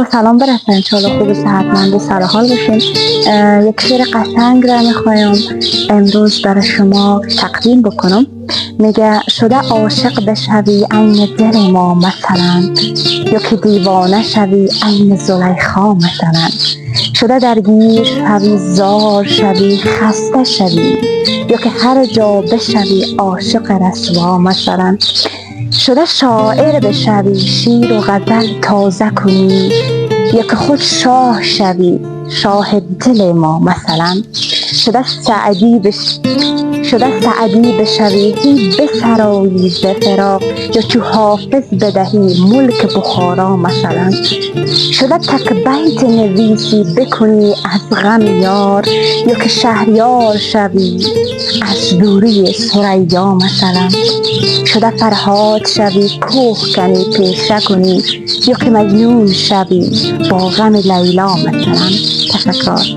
سلام برسه انشالله خوب و صحتمند و سر حال باشین. یک شعر قشنگ را میخوایم امروز برای شما تقدیم بکنم. میگه شده عاشق بشوی عین دل ما مثلا، یا که دیوانه شوی عین زلیخا مثلا. شده درگیر شوی زار شوی خسته شوی، یا که هر جا بشوی عاشق رسوا مثلا. شده شاعر بشوی شعر و غزل تازه کنی، یا که خود شاه شوی شاه دل ما مثلا. شده سعدی بشوی هی بسرایی ز فراق، یا چو حافظ بدهی ملک بخارا مثلا. شده تک بیت نویسی بکنی از غم یار، یا که شهریار شوی از دوری ثریا مثلا. شده فرهاد شوی کوه کنی پیشه کنی، یا که مجنون شوی با غم لیلا مثلا. تشکر.